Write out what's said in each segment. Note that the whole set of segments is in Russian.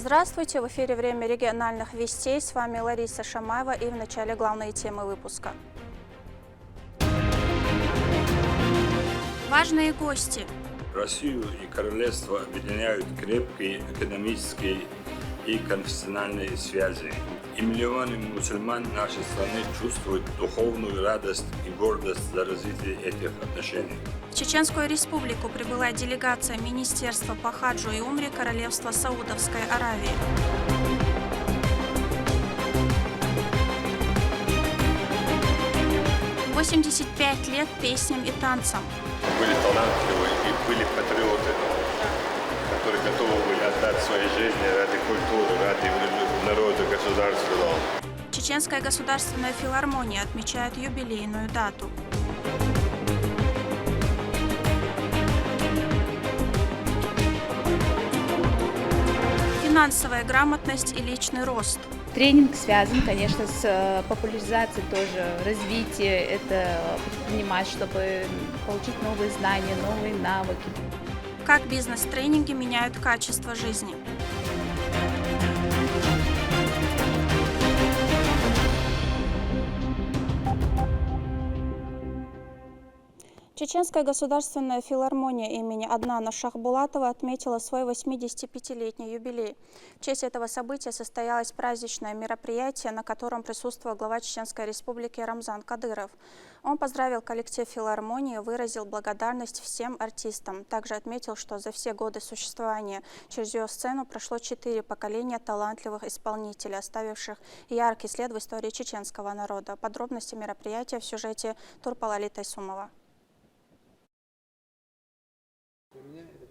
Здравствуйте! В эфире «Время региональных вестей». С вами Лариса Шамаева и в начале главные темы выпуска. Важные гости. Россию и королевство объединяют крепкие экономические и конфессиональные связи. И миллионы мусульман нашей страны чувствуют духовную радость и гордость за развитие этих отношений. В Чеченскую республику прибыла делегация Министерства по хаджу и умре Королевства Саудовской Аравии. – 85 лет песням и танцам. Были талантливые и были патриоты, которые готовы были отдать свои жизни ради культуры, ради народа, государства. Чеченская государственная филармония отмечает юбилейную дату. Финансовая грамотность и личный рост. Тренинг связан, конечно, с популяризацией тоже, развитие, это предпринимать, чтобы получить новые знания, новые навыки. Как бизнес-тренинги меняют качество жизни. Чеченская государственная филармония имени Аднана Шахбулатова отметила свой 85-летний юбилей. В честь этого события состоялось праздничное мероприятие, на котором присутствовал глава Чеченской республики Рамзан Кадыров. Он поздравил коллектив филармонии, выразил благодарность всем артистам. Также отметил, что за все годы существования через ее сцену прошло 4 поколения талантливых исполнителей, оставивших яркий след в истории чеченского народа. Подробности мероприятия в сюжете Турпалали Тайсумова.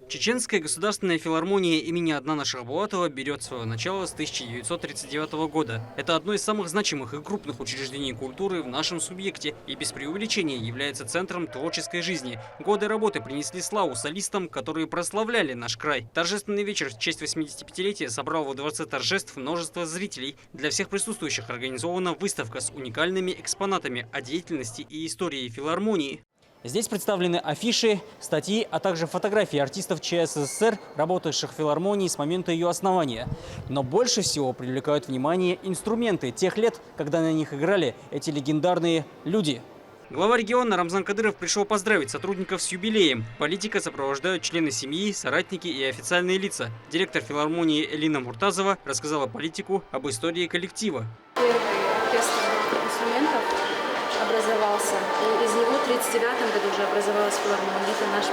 Чеченская государственная филармония имени Аднана Шахбулатова берет свое начало с 1939 года. Это одно из самых значимых и крупных учреждений культуры в нашем субъекте и без преувеличения является центром творческой жизни. Годы работы принесли славу солистам, которые прославляли наш край. Торжественный вечер в честь 85-летия собрал во Дворце торжеств множество зрителей. Для всех присутствующих организована выставка с уникальными экспонатами о деятельности и истории филармонии. Здесь представлены афиши, статьи, а также фотографии артистов ЧССР, работавших в филармонии с момента ее основания. Но больше всего привлекают внимание инструменты тех лет, когда на них играли эти легендарные люди. Глава региона Рамзан Кадыров пришел поздравить сотрудников с юбилеем. Политика сопровождают члены семьи, соратники и официальные лица. Директор филармонии Элина Муртазова рассказала политику об истории коллектива. Первый оркестр инструментов образовался, и из него в 1939 году уже образовалась филармония. Это наш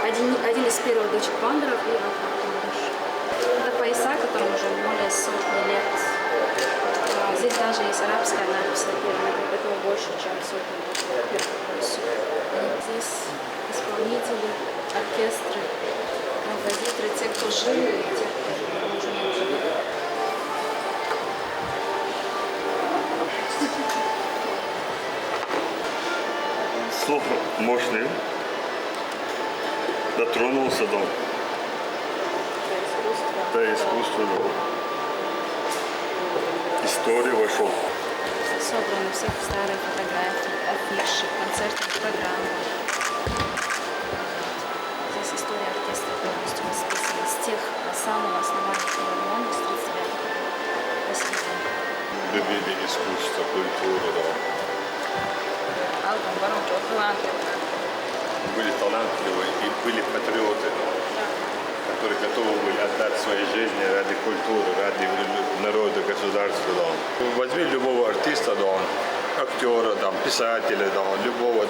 один из первых дочек Бандеров и Ахмад. Это пояса, которым уже более сотни лет. Здесь даже есть арабская надпись на первом, этого больше, чем сотни лет. Здесь исполнители, оркестры, композиторы, те, кто жил, и те, кто уже не жили. Слух мощный, дотронулся до искусства, история вошел. Собраны всех старые фотографии, афиши, концертные программы. Здесь история оркестра полностью расписана с тех самого основания филармонии с 1939 по сегодня. Любили искусство, культуру, Были талантливые и были патриоты, которые готовы были отдать свои жизни ради культуры, ради народа, государства. Возьми любого артиста, актера, писателя, любого.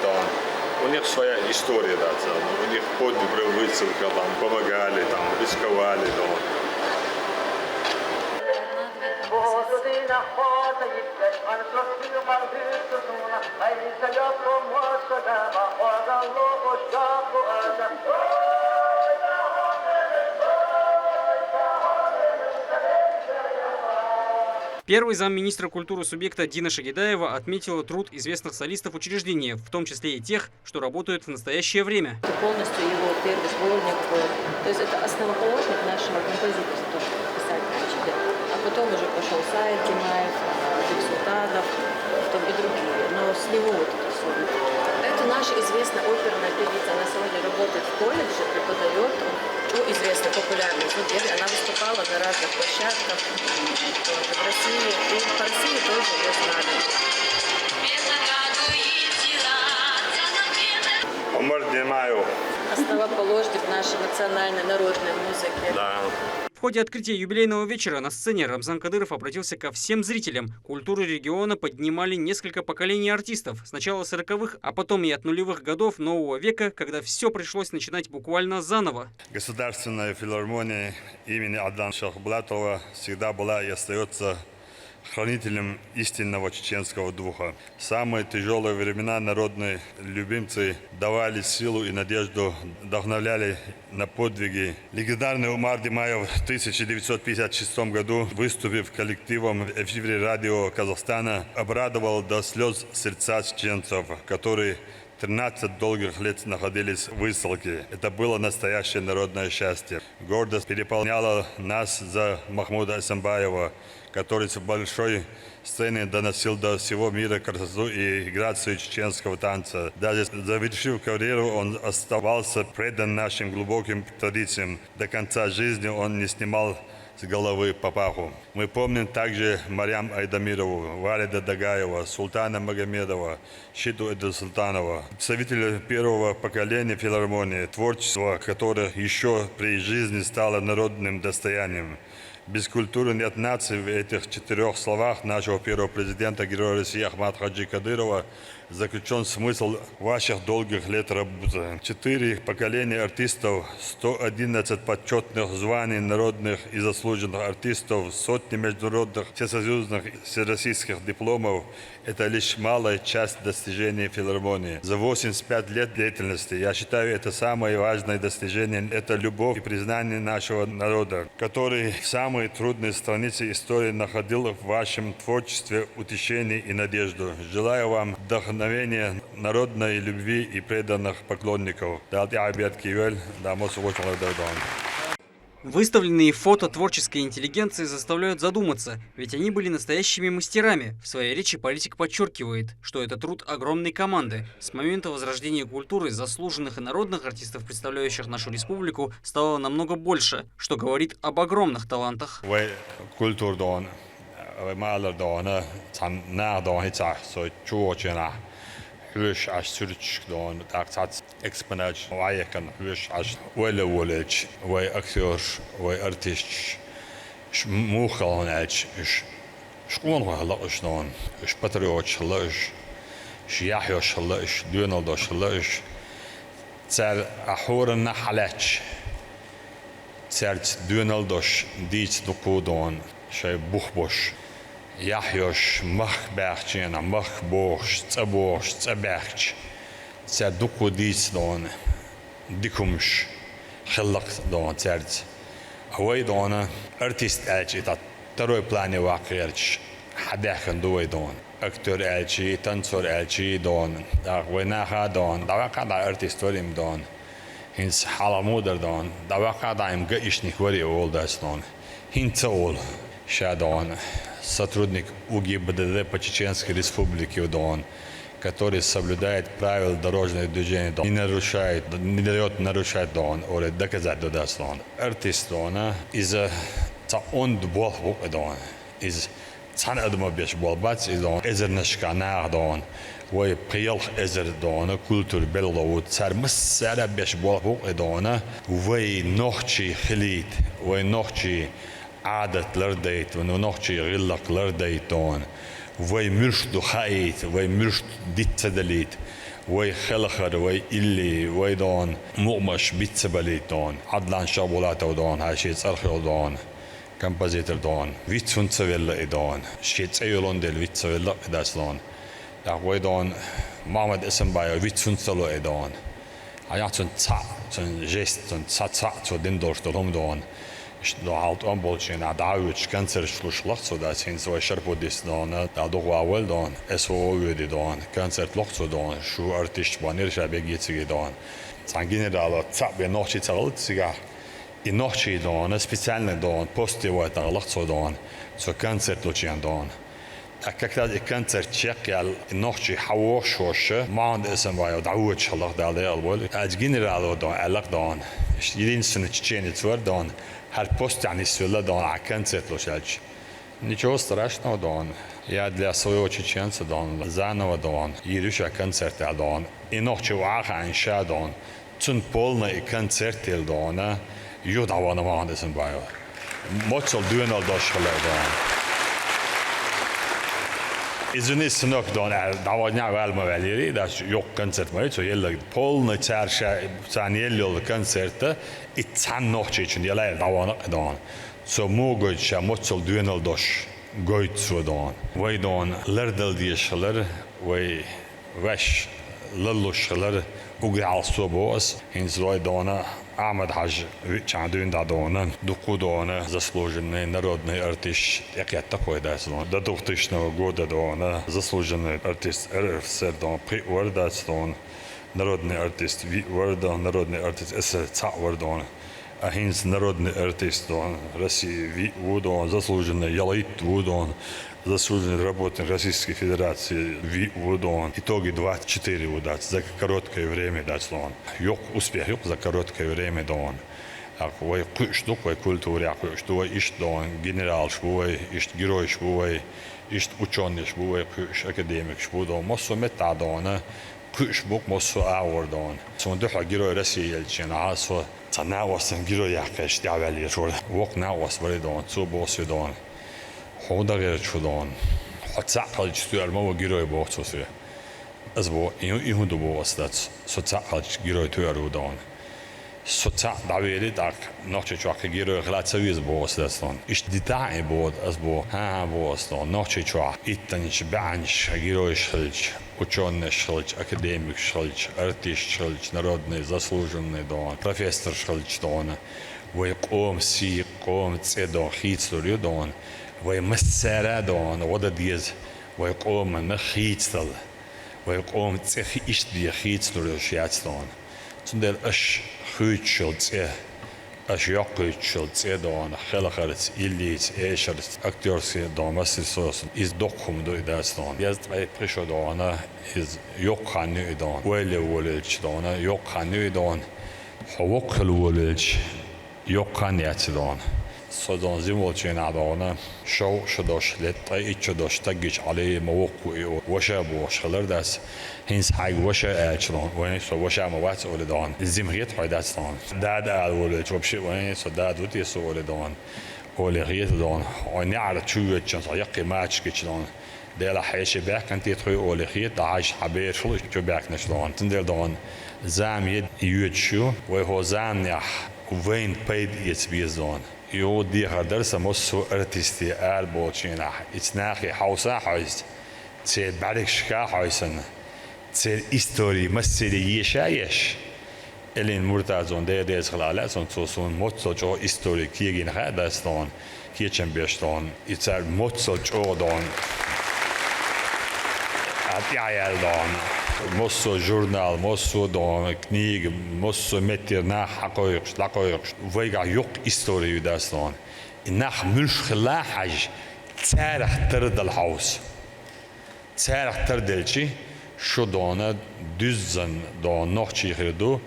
У них своя история, у них подвиг, выцелка, помогали, рисковали. Первый замминистра культуры субъекта Дина Шагидаева отметила труд известных солистов учреждения, в том числе и тех, что работают в настоящее время. Это полностью его первый сборник был. То есть это основоположник нашего композиторства, то, что писать начали. А потом уже пошел Саид Гимаев, Бексултанов, потом и другие. Но с него вот это все. Это Это наша известная оперная певица. Она сегодня работает в колледже, преподает. Известная, популярная студия. Она выступала на разных площадках тоже в России. И по России тоже ее знали. Основоположник нашей национальной народной музыки. Да. В ходе открытия юбилейного вечера на сцене Рамзан Кадыров обратился ко всем зрителям. Культуру региона поднимали несколько поколений артистов. Сначала 40-х, а потом и от нулевых годов нового века, когда все пришлось начинать буквально заново. Государственная филармония имени Адлана Шахбулатова всегда была и остается хранителем истинного чеченского духа. В самые тяжелые времена народные любимцы давали силу и надежду, вдохновляли на подвиги. Легендарный Умар Димаев в 1956 году, выступив коллективом в эфире радио Казахстана, обрадовал до слез сердца чеченцев, которые 13 долгих лет находились в высылке. Это было настоящее народное счастье. Гордость переполняла нас за Махмуда Асамбаева, который с большой сцены доносил до всего мира красоту и грацию чеченского танца. Даже завершив карьеру, он оставался предан нашим глубоким традициям. До конца жизни он не снимал с головы папаху. Мы помним также Марьям Айдамирову, Валида Дагаева, Султана Магомедова, Шиту Эдельсултанова, представители первого поколения филармонии, творчество которых еще при жизни стало народным достоянием. Без культуры нет нации. В этих 4 словах нашего первого президента, героя России Ахмада Хаджи Кадырова, заключен смысл ваших долгих лет работы. 4 поколения артистов, 111 почетных званий народных и заслуженных артистов, сотни международных, всесоюзных, всероссийских дипломов – это лишь малая часть достижений филармонии. За 85 лет деятельности, я считаю, это самое важное достижение – это любовь и признание нашего народа, который в самые трудные страницы истории находил в вашем творчестве утешение и надежду. Желаю вам вдохновения, народной любви и преданных поклонников. Выставленные фото творческой интеллигенции заставляют задуматься, ведь они были настоящими мастерами. В своей речи политик подчеркивает, что это труд огромной команды. С момента возрождения культуры заслуженных и народных артистов, представляющих нашу республику, стало намного больше, что говорит об огромных талантах. Hörs as surch dan dat exponent waaiken hörs as welle wollech way acteurs way artists mochal net is schoon gelukkig dan is patriot gelukkig Yahya gelukkig Donald gelukkig tsar ahoren halach tsar Donald diets do kodon shay buchbosh Yahyosh machbergtjena machborst tsabergt tsaduko diets dan dikumsh gelakt dan tsert away dan artist elchi dat второй плане вакерч хадахен дуй dan acteur elchi танцор elchi dan daar wenaga dan daar kan daar artist worden dan hins halamoder dan daar kan daar im geishnik wari all das dan hintsol shadan сотрудник УГИБДД по Чеченской Республике УДОН, который соблюдает правила дорожного движения, не нарушает, не дает нарушать ДОН, или доказать даст ДОН. Артист ДОНа из он бол ДОН, из цан адма беш бол бац ДОН, эзер нашкана ДОН, вой приел эзер ДОНа, культур беллоу цар мсара беш бол ДОНа, вой нохчи хлит, вой нохчи عادت لرديت ونوخشي غلق لرديتون وي مرشد خايت وي مرشد ديت سدليت وي خلخر وي إلي وي دون مؤمش بيت سبليتون عدلان شابولاتو دون هاشي صرخيو دون كمبازيتر دون ويتسون سويلا دون شيت ايولون ديل ويت سويلا داس دون وي دون محمد اسم بايو ويتسون سلو دون هياتون تسع تون جيست تون تسع تو ديندورش دون دون do halt ombolchen na daüt cancer schlussloch so da sind so sharpodis don da do well don so würde don cancer loch so don shu artist banir shabe gitsige don sanginedalo tsabe nochi tsaltsiga и nochi don специально don postivo это loch so don so cancer lochian don أكثر كونسرت شكل نوعي حواش وش ما عند اسم بايو دعوة شلق دالي أول أجنرال دون علاق دون يدين سنة تشيني تور دون هر بوست يعني سولا دون عكنسرت لوشاج نيجو страшного دون я для своего чеченца дон заново дон идущий концерт дон и ночью واقعا انشا دون تون полный концерт дона يودعوانا ما عند اسم بايو موتسل دوينال داشخلا دون İzini sınıf don davanya velme veleri da yok koncert var so yella polna çarşı saniyeli yol konserti itsan nohçe için yella davana don so mogoy şamotsol düenal doş goyt so don vay don lerdel diye şeyler vay vaş lalluşlar ugal so boas inzloy dona Ahmed Haj чандуин да дона дуку дона заслуженный народный артист якетта койдас до 2000 года дона заслуженный артист РСФСР дон при ордас дон народный артист ви орда народный артист СССР дон ахинс народный артист дон России ви дон заслуженный ялайт дон заслуженный работник Российской Федерации ви удон. Итоги 24 удать за короткое время дать слон. Yok успех yok за короткое время дон. Аквой куштук вой культуре, аквой что ишт дон генерал швой, ишт герой швой, ишт ученый швой, куш академик швой дон. Моссо мета дона, куш бук моссо аур дон. Сон дохла герой России елчин, асо цанавасан герой якаш дявали швой. Вок навас вали дон, цубоси дон. خودا غير شدون حتسعقل جستوار ما وجيروي بوقتوسي أزبو إيهو دو بوقتات ستعقل جيروي توارو دون ستع دعويلي داك نوتشي شواك جيروي غلات سويز بوقتات دون إيش دتاعي بود أزبو ها بوقتات نوتشي شواك إتنش بعنش جيروي شلج ученый шелч, академик шелч, артист шелч, народный заслуженный дон, профессор шелч дон, вой قوم سي قوم цедон хитслури дон وی مسره دان و دادیز وی قوم نخیتل وی قوم تخی اشتی خیتل روشیات دان چون دل اش خویت شد اش یاقیت شد دان خیلی خرد ایلیت ایشرد اکتورسی دان مسیر سوس از دکم دوی دستان یز تای پرشو دانه از یاقانی دان ولی ولج دانه یاقانی دان حوقل ولج یاقانیت دان صدان زموت جنادانه شو شداش لطای شداش تجش عليه موقعي وشاب وشخلر داس هنس حاج وشا أشلون وين سو وشا موات ولدان الزمغيت حيداتان داد أول جوب شيء وين سو داد ودي سو ولدان ولغيت دان وين على شو جنس يقي ماتش كشلون ديلا حيش باك أنت تخوي ولغيت عايش حبير شو باك نشلون تندل دان زام يد يوتشو وهو زام يح وين بيد يتبيزون يو دي هدرس موسو ارتستي البوتشينا اتناخي حوسا حويس تسير بعدك شكا حويسن تسير استوري مسيري يشايش الين مرتازون دي ديز خلالة سون توسون موتسو جو استوري كيجين خادستون كيچن بيشتون اتسار موتسو جو دون اتيايل دون موسو جورنال موسو دون كنيج موسو متر نا حقايق لقايق ويجا يوق استوري داستان نخ ملش خلا حاج تاريخ ترد الحوس تاريخ تردلشي شو دونه düzen دون نوخشي خردو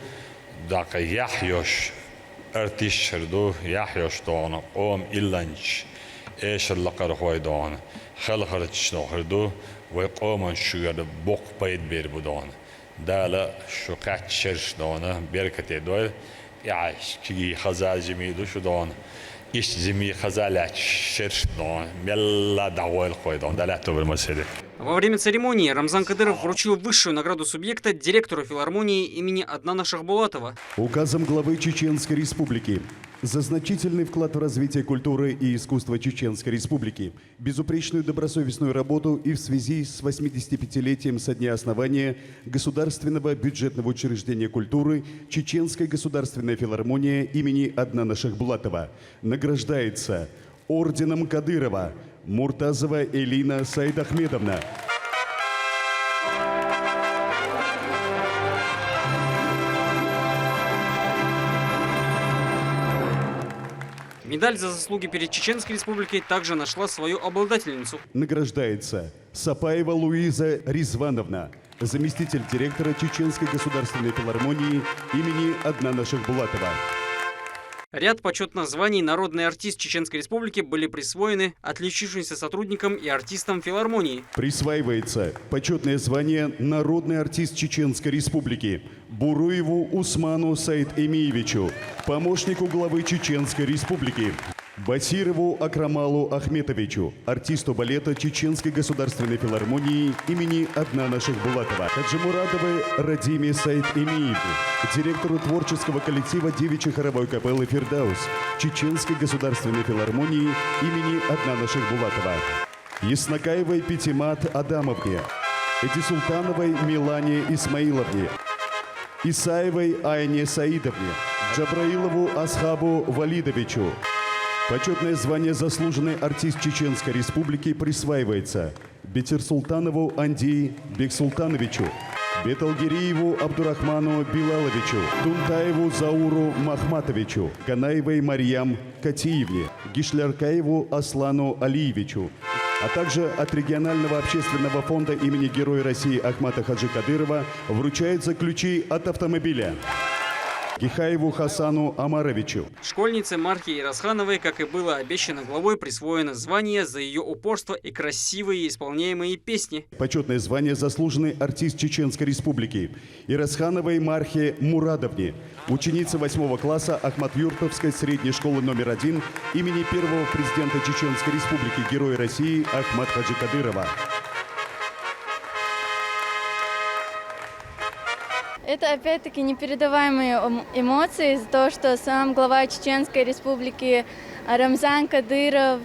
داك يحيوش ارتيش خردو يحيوش دون قوم إلانش ايش اللقر خوي دون خلخرتش خردو ويقومن شوية بوق بيد بير بدون دالا شقات شرش دونه بركة دول يعيش كي خزال جميدو شو دون إيش زمي خزالات شرش دون ملا دعوال خوي دون دالا تبر مسألة. Во время церемонии Рамзан Кадыров вручил высшую награду субъекта директору филармонии имени Аднана Шахбулатова. Указом главы Чеченской Республики за значительный вклад в развитие культуры и искусства Чеченской Республики, безупречную добросовестную работу и в связи с 85-летием со дня основания Государственного бюджетного учреждения культуры Чеченская государственная филармония имени Аднана Шахбулатова награждается орденом Кадырова Муртазова Элина Саидахмедовна. Медаль за заслуги перед Чеченской Республикой также нашла свою обладательницу. Награждается Сапаева Луиза Ризвановна, заместитель директора Чеченской государственной филармонии имени Аднана Шахбулатова. Ряд почетных званий «Народный артист Чеченской Республики» были присвоены отличившимся сотрудникам и артистам филармонии. Присваивается почетное звание «Народный артист Чеченской Республики» Буруеву Усману Саид-Эмиевичу, помощнику главы Чеченской Республики, Басирову Акрамалу Ахметовичу, артисту балета Чеченской государственной филармонии имени Аднана Шахбулатова, Хаджимурадовой Радиме Саид-Эмиеву, директору творческого коллектива девичьей хоровой капеллы «Фирдаус» Чеченской государственной филармонии имени Аднана Шахбулатова, Яснакаевой Петимат Адамовне, Эдисултановой Милане Исмаиловне, Исаевой Айне Саидовне, Джабраилову Асхабу Валидовичу. Почетное звание «Заслуженный артист Чеченской Республики» присваивается Бетирсултанову Анди Бексултановичу, Беталгириеву Абдурахману Билаловичу, Тунтаеву Зауру Махматовичу, Ганаевой Марьям Катиевне, Гишляркаеву Аслану Алиевичу, а также от регионального общественного фонда имени Героя России Ахмата Хаджи Кадырова вручаются ключи от автомобиля Гихаеву Хасану Амаровичу. Школьнице Мархе Ирасхановой, как и было обещано главой, присвоено звание за ее упорство и красивые исполняемые песни. Почетное звание «Заслуженный артист Чеченской Республики» Ирасхановой Мархе Мурадовне, ученица 8 класса Ахмат-Юртовской средней школы номер 1 имени первого президента Чеченской Республики Героя России Ахмат Хаджи Кадырова. Это опять-таки непередаваемые эмоции из-за того, что сам глава Чеченской Республики Рамзан Кадыров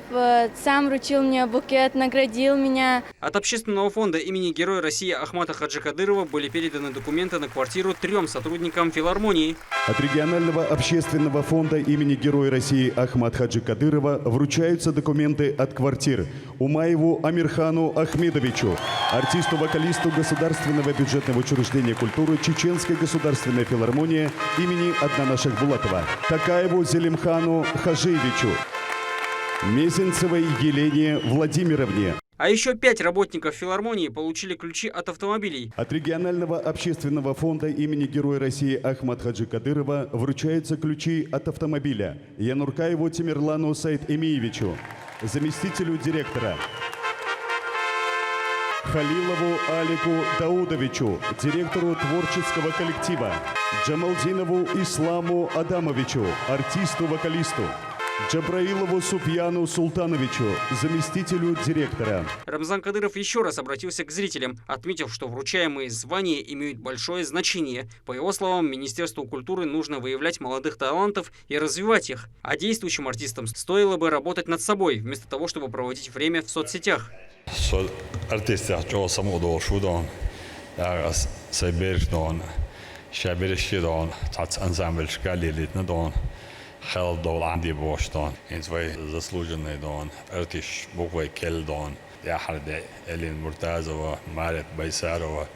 сам вручил мне букет, наградил меня. От общественного фонда имени Героя России Ахмата Хаджи Кадырова были переданы документы на квартиру 3 сотрудникам филармонии. От регионального общественного фонда имени Героя России Ахмат Хаджи Кадырова вручаются документы от квартир Умаеву Амирхану Ахмедовичу, артисту-вокалисту Государственного бюджетного учреждения культуры Чеченской государственной филармонии имени Аднана Шахбулатова, Такаеву Зелимхану Хажиевичу, Мезенцевой Елене Владимировне. А еще 5 работников филармонии получили ключи от автомобилей. От регионального общественного фонда имени Героя России Ахмат Хаджи Кадырова вручаются ключи от автомобиля Януркаеву Тимирлану Саид-Эмиевичу, заместителю директора, Халилову Алику Даудовичу, директору творческого коллектива, Джамалдинову Исламу Адамовичу, артисту-вокалисту, Джабраилову Суфьяну Султановичу, заместителю директора. Рамзан Кадыров еще раз обратился к зрителям, отметив, что вручаемые звания имеют большое значение. По его словам, Министерству культуры нужно выявлять молодых талантов и развивать их. А действующим артистам стоило бы работать над собой, вместо того, чтобы проводить время в соцсетях. Хел дол Анди Боштон, инзвей заслуженный дон, артиш буквой Келл дон, Яхарде Элин Муртазова, Марет Байсарова.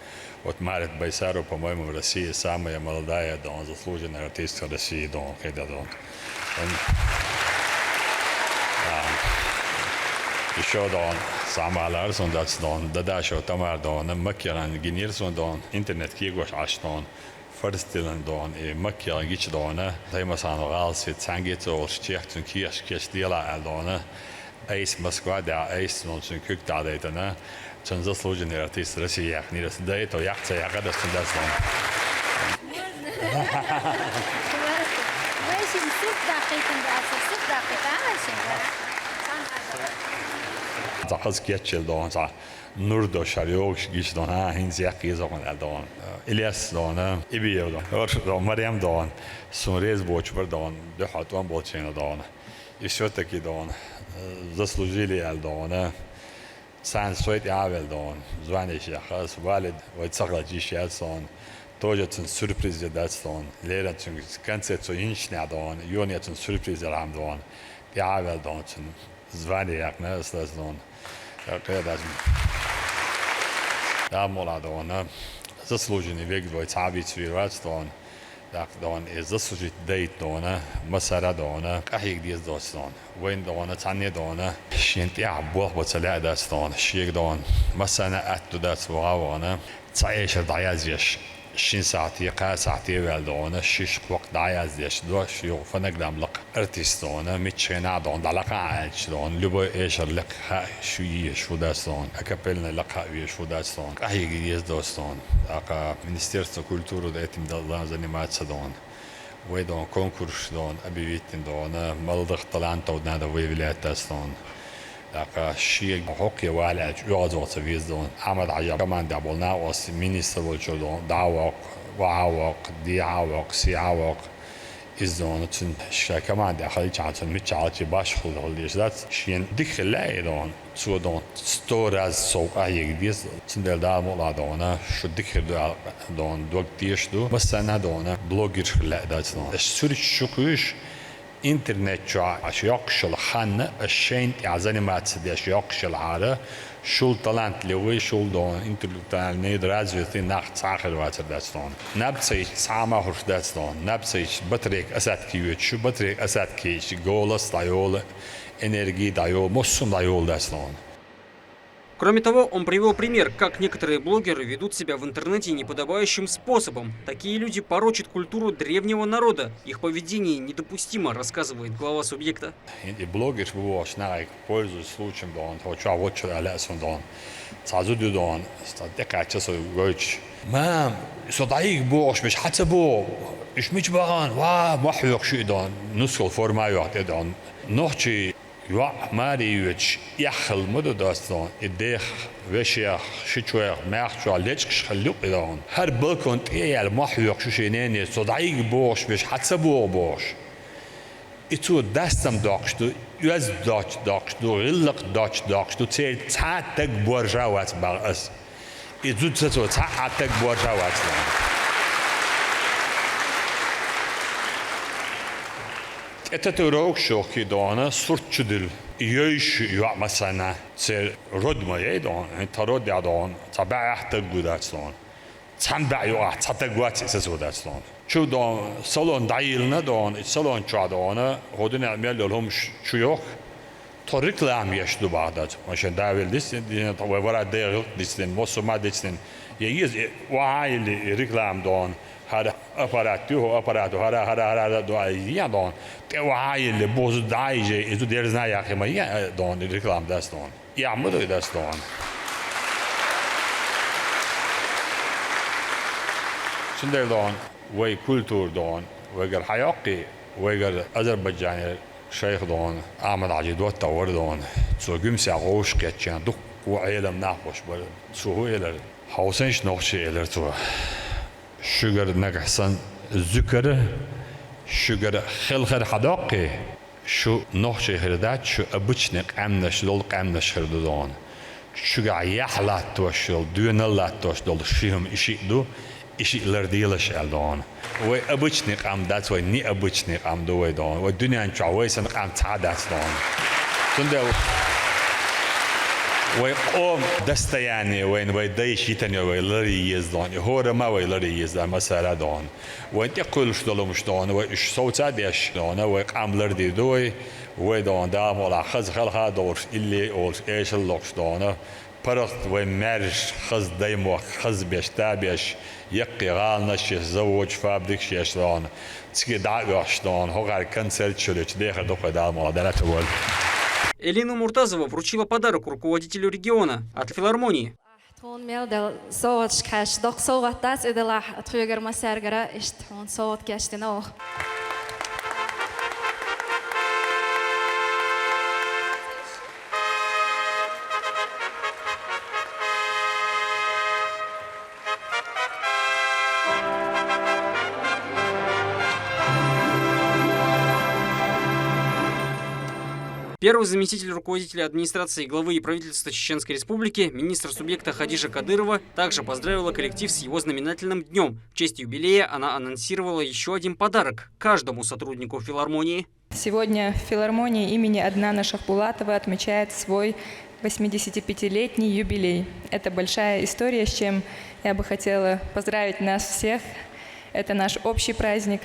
Вот Марет Байсарова, по-моему, в России самая молодая дон, заслуженная артистка России дон, когда дон. Еще дон, сама Ларсон дац дон, Дадашо Тамар дон, Макеран Генирсон дон, интернет Кигош Аштон. Forestillingen doen in Makja en Gietje doen, dat we aan elkaar zitten, zangit of sticht een kies dela doen, ijs Moskva daar ijs ons een kuk daar eten, zo'n zaslúžený artist Russie, niet dat deed to jacht ze jagen dat ze dat doen. Dat is kietje doen, zo. Nurdo Shariog Gish don Hinziak is on Aldon. Elias don Ibio don Mariam don Sunrez Bochber don de Hatwan Bochena don. И все-таки don заслужили Алдона. Сан Свет Авел don званище хас Валид Вайцаглади Шелсон. Тоже цен сюрприз дадстон. Лера цен концерт со иншня don. Юния цен сюрприз рам don. Авел don цен званиях не слез don. Ja, mola don, zaslúžený vek dvoj cávic výrazstvom, دون زسوجت ديت دونا مسارة دونا كهيك ديز دوستون وين دونا تاني دونا شينتي عبوه بتسلع داستون شيك دون مسانا أتو داست وعوانا تعيش دعيازيش شين ساعتي قا ساعتي والدونا شيش وقت دعيازيش دوش يو فنقدم لك ارتستونا متشينا دون دلقا عايش دون لبو ايشر لك شوية شو داستون اكابلنا لك هاوية شو داستون كهيك ديز دوستون اقا منستيرستو كولتورو دايتم دالان زانيمات سدون ويدون كونكورس دون أبيويتن دون ملدغ طلانتا ودنادا ويبلات داستون لقى شيء حقي وعلاج يعزو تفيز دون أحمد عجب كمان دابولنا وس مينيستر والشدون دعوق وعوق دي عوق سي عوق إزدون تن شيء كمان داخل جاتن متشعلتي باش خلول ديشات شيء دخل لا دون سو دون ستورز سوق أي جديس تندل دام ولا دونا شو دخل دون دوق ديش دو بس أنا دونا بلوجر لا داتنا السوري شكوش إنترنت شو أشياء خان الشين عزاني ما تصدق أشياء عارة شو طلعت لوي شو دون إنترنت نيدراز وثين ناخد ساخر واتر داستون نبتسي سامع هرش داستون نبتسي بطريق أسات كيوت شو بطريق أسات كيش جولس دايول энергии дает, моссум дает даслон. Кроме того, он привел пример, как некоторые блогеры ведут себя в интернете неподобающим способом. Такие люди порочат культуру древнего народа. Их поведение недопустимо, рассказывает глава субъекта. И блогер бывает, пользуясь случаем, он хочет вот что алясон дон. Сразу дон, статика часов говорит, мам, صدقيك بوش مش حتى بو إيش مش بغان وحيق شيء دون نسخ الفورما يعطي دون نحكي ماري يوتش يخل مدو داستون إديخ وشيخ شتويخ ماخشوا ليش خلوق دون هر بالكون تيجي المحيق شو شينين صدقيك بوش مش حتى بوش إتو دستم داكشتو يز داكشتو غلق داكشتو تيل تعتق بورجاوات باغس إزود ستو تعتق بورجاوات اتتروك شوكي دونا سرتشدل يوش يوع مثلا سير رد ما يدون انت رد يدون تبع يحتاج داتسون تنبع يوع تتقوات اساسوداتسون شو دون صالون دايلنا دون صالون شو دون هودن عمل لهم شيوخ طريق لام يشدو بعدات عشان داول ديستن ورا دير ديستن موسما ديستن يجيز وعي اللي ريكلام دون هذا أباراتو هذا دعاية دون توعي اللي بوز دايجي إذا درزنا يا أخي ما هي دون الركلام داس دون يعملوا داس دون شندر دون وي كولتور دون ويجر حياقي ويجر أذربيجان شيخ دون أحمد عجيد وتطور دون سو جمسي عوش كاتشان دق وعيلم ناقوش بل سو إلى حوسنش نقشي إلى تو شجر نجحسن ذكر شجر خلخر حداقي شو نخشي هردات شو أبوشنك أمنش دول أمنش هردون شجع يحلات توشل دون الله توشل شيهم إشي دو إشي لرديلش ألدون وأبوشنك أم دات وني أبوشنك أم دو دون والدنيا نشوي سنك أم تعدات دون تندو ويقوم دستياني وين ويدايش يتني ويلري يزدون هو ما ويلري يزدون مسألة دون وين تقول شو دلهم شو دون وإيش صوت عاديش دون ويقام لردي دوي ويدون دام ولا خز خلها دور اللي أول إيش اللوش دون برت ومرش خز دايمو خز بيش تابيش يقي غالنا شيء زوج فابدك شيء دون تسكي دعوش دون هو غير كنسل شلش داخل دوق دام ولا دلت أول Элина Муртазова вручила подарок руководителю региона от филармонии. Первый заместитель руководителя администрации главы и правительства Чеченской Республики, министр субъекта Хадижа Кадырова, также поздравила коллектив с его знаменательным днем. В честь юбилея она анонсировала еще один подарок каждому сотруднику филармонии. Сегодня в филармонии имени Аднана Шахбулатова отмечает свой 85-летний юбилей. Это большая история, с чем я бы хотела поздравить нас всех. Это наш общий праздник.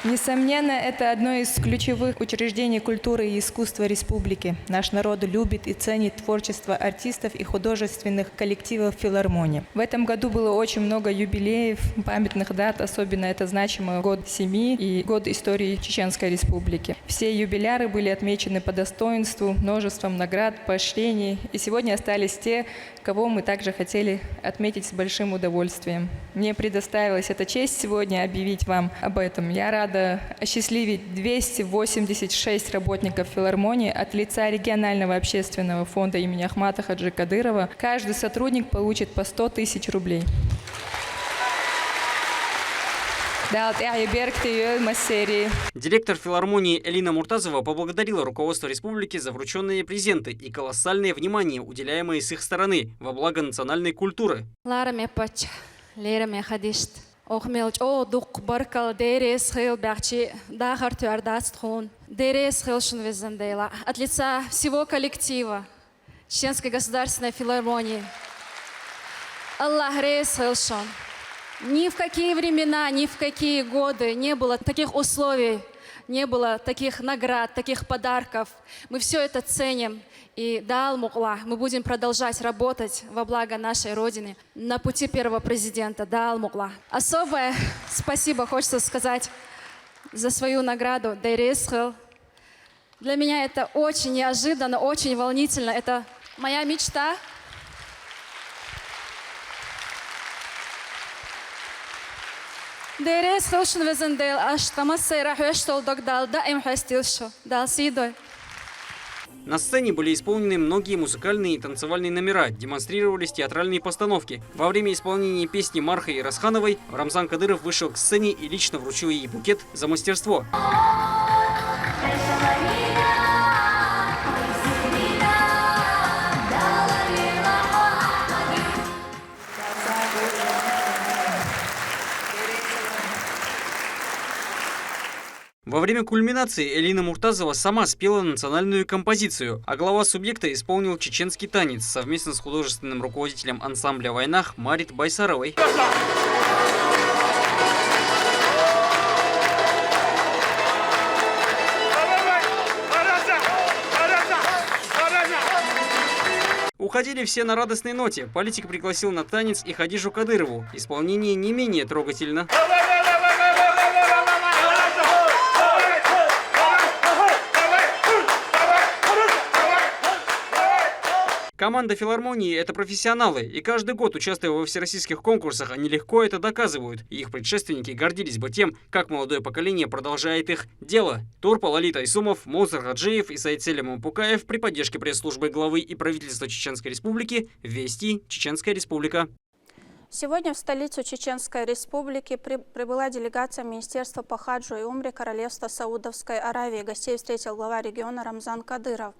Несомненно, это одно из ключевых учреждений культуры и искусства республики. Наш народ любит и ценит творчество артистов и художественных коллективов филармонии. В этом году было очень много юбилеев, памятных дат, особенно это значимый год семьи и год истории Чеченской Республики. Все юбиляры были отмечены по достоинству, множеством наград, поощрений. И сегодня остались те, кого мы также хотели отметить с большим удовольствием. Мне предоставилась эта честь сегодня объявить вам об этом. Я рада осчастливить 286 работников филармонии от лица регионального общественного фонда имени Ахмата Хаджи Кадырова. Каждый сотрудник получит по 100 тысяч рублей. Директор филармонии Элина Муртазова поблагодарила руководство республики за врученные презенты и колоссальное внимание, уделяемое с их стороны во благо национальной культуры. Охмелч о дук баркал дерес хил бахчи дахар тюардаст хун дерес хилшин визандейла от лица всего коллектива Чеченской государственной филармонии Аллах рейс хилшин. Ни в какие времена, ни в какие годы не было таких условий, не было таких наград, таких подарков. Мы все это ценим. И да, Алмугла, мы будем продолжать работать во благо нашей Родины на пути первого президента. Да, Алмугла. Особое спасибо хочется сказать за свою награду Дейресхил. Для меня это очень неожиданно, очень волнительно. Это моя мечта. Дейресхил шнвезендейл аштамас сейрахуэштол догдал да им хастилшу дал сидой. На сцене были исполнены многие музыкальные и танцевальные номера, демонстрировались театральные постановки. Во время исполнения песни Мархы Расхановой Рамзан Кадыров вышел к сцене и лично вручил ей букет за мастерство. Во время кульминации Элина Муртазова сама спела национальную композицию, а глава субъекта исполнил чеченский танец совместно с художественным руководителем ансамбля «Вайнах» Марит Байсаровой. Уходили все на радостной ноте. Политик пригласил на танец и Хадижу Кадырову. Исполнение не менее трогательно. Команда филармонии – это профессионалы, и каждый год, участвуя во всероссийских конкурсах, они легко это доказывают. И их предшественники гордились бы тем, как молодое поколение продолжает их дело. Турпа Лалита Исумов, Мусар Хаджиев и Сайцелем Мапукаев при поддержке пресс-службы главы и правительства Чеченской Республики «Вести. Чеченская Республика». Сегодня в столицу Чеченской Республики прибыла делегация Министерства по хаджу и умре Королевства Саудовской Аравии. Гостей встретил глава региона Рамзан Кадыров.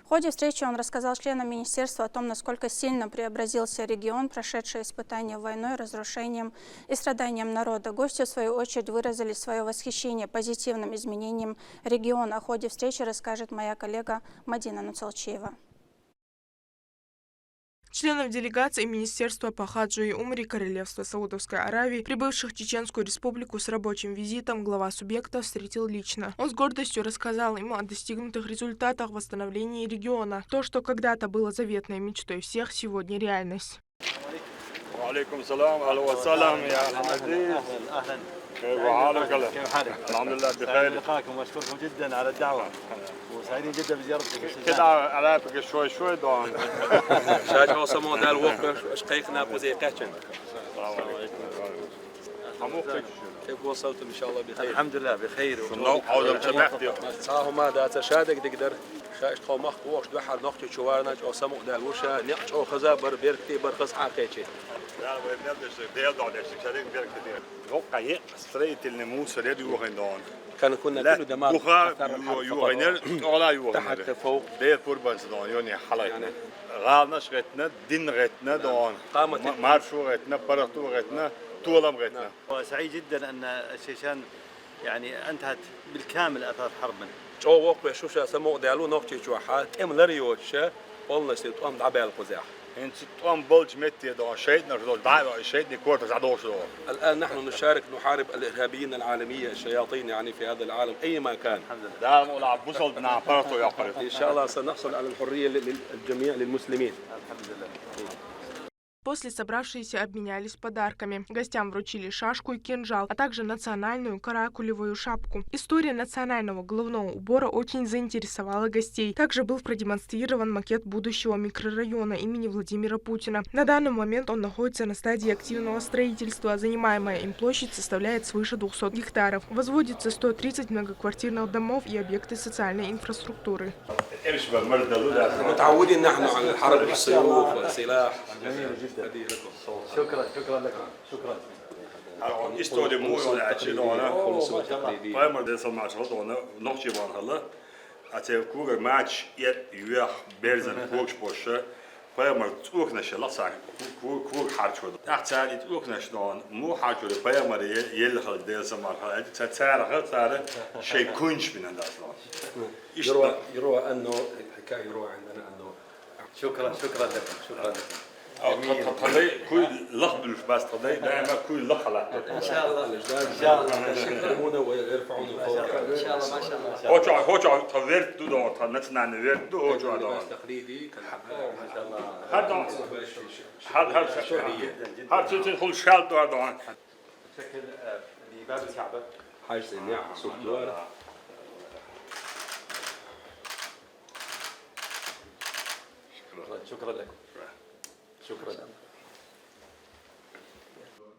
В ходе встречи он рассказал членам министерства о том, насколько сильно преобразился регион, прошедший испытания войной, разрушением и страданием народа. Гости, в свою очередь, выразили свое восхищение позитивным изменением региона. О ходе встречи расскажет моя коллега Мадина Нуцалчиева. Членов делегации Министерства по хаджу и умре Королевства Саудовской Аравии, прибывших в Чеченскую Республику с рабочим визитом, глава субъекта встретил лично. Он с гордостью рассказал им о достигнутых результатах восстановления региона. То, что когда-то было заветной мечтой всех, сегодня реальность. الحمد لله بخير. لقاكم واشكركم جدا على الدعوه وسعيدين جدا بزيارتكم. كده عليك شوي شوي دون. شاجع وسمو دال وقف شقيقنا بوزي قاتشن. السلام عليكم. كيف وصلتم ان شاء الله بخير؟ الحمد لله بخير. شنو عودة جمعتي؟ صاحو ما دا تشادك تقدر شاش قومخ وقت بحر نقطة شوارنا او سمو دال وشا نقش او خزا بر بيركتي بر خص حقيقي. Ja, we hebben dus de beelden dus ik zeg werk te doen. Ook kan je strijd in de moes red je gaan doen. كان كنا كل دماغ يوغينر ولا يوغينر تحت فوق دير قربان دون يعني حلايتنا غالنا شغتنا دين غتنا دون مارشو غتنا برتو غتنا طولم غتنا. سعيد جدا ان الشيشان يعني انتهت بالكامل اثار حربا. جو وقت بشوشة سمو ديالو نقطة جوحات ام لريوتشة والله سيتقام دعبال قزاح. الآن نحن نشارك نحارب الإرهابيين العالمية الشياطين يعني في هذا العالم أي مكان. إن شاء الله سنحصل على الحرية للجميع للمسلمين. После собравшиеся обменялись подарками. Гостям вручили шашку и кинжал, а также национальную каракулевую шапку. История национального головного убора очень заинтересовала гостей. Также был продемонстрирован макет будущего микрорайона имени Владимира Путина. На данный момент он находится на стадии активного строительства. Занимаемая им площадь составляет свыше 200 гектаров. Возводится 130 многоквартирных домов и объекты социальной инфраструктуры. متعودين نحن على الحرب بالسيوف والسلاح. شكرا لكم. شكرا. История моя очередная. Прямо до самого начала, но чего было. А те куры матч и юя берзен курш поше. Прямо тух наши ласак кур харчу. Ахтали тух наши дон му харчу. Прямо يلخل до самого начала. تتعرف شيء كونش من الناس. يروى أنه الحكاية يروى عندنا أنه. شكرا لكم. شكرا لكم. تطلع كل لخبل بس تطلع دائما كل لخلة. إن شاء الله. إن شاء الله. يشكرون ويرفعون فوق. إن شاء الله ما شاء الله. هوجع تفرد دو تنتنا نفرد دو هوجع دو. تقليدي كالحمام ما شاء الله. هذا تدخل شال دو هذا. شكل بباب الكعبة. حاج سنيع سوق دوار. شكرا لكم. شكرا.